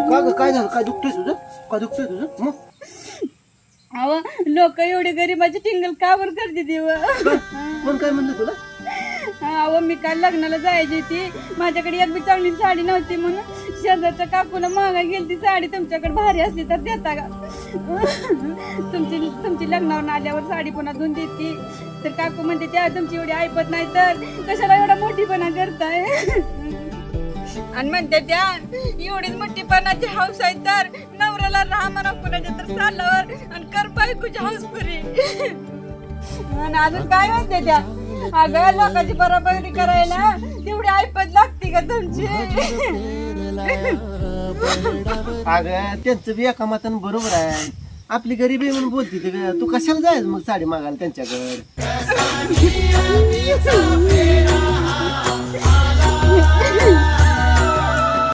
का ग काय झालं? काय दुखतंय तुझं? काय दुखतंय तुझं? मग अहो लोक एवढे गरीबाची टिंगल का बरं करते देव? कोण काय म्हणलं तुला? अहो मी काल लग्नाला जायची ती, माझ्याकडे एक बी चांगली साडी नव्हती म्हणून शेजारच्या काकूला मागा गेली ती साडी, तुमच्याकडे भारी असली तर देता का? तुमची लग्नावर आल्यावर साडी पुन्हा धुवून देते तर काकू म्हणते त्या तुमची एवढी ऐपत नाही तर कशाला एवढा मोठीपणा करताय? आणि म्हणते त्या एवढीच मोठीपणाची हौस आहे तर नवऱ्याला राहा म्हणा कुणाच्या तर सालावर आणि कर बायकोची हौस पुरी. आणि अजून काय म्हणते त्या, अगं लोकांची बरोबरी करायला तेवढी ऐपत लागते का तुमची? अगं त्यांचं बी एका मतानं बरोबर आहे, आपली गरीबी म्हणून बोलती ते ग. तू कशाला जायचं मग साडी मागायला त्यांच्याकडे?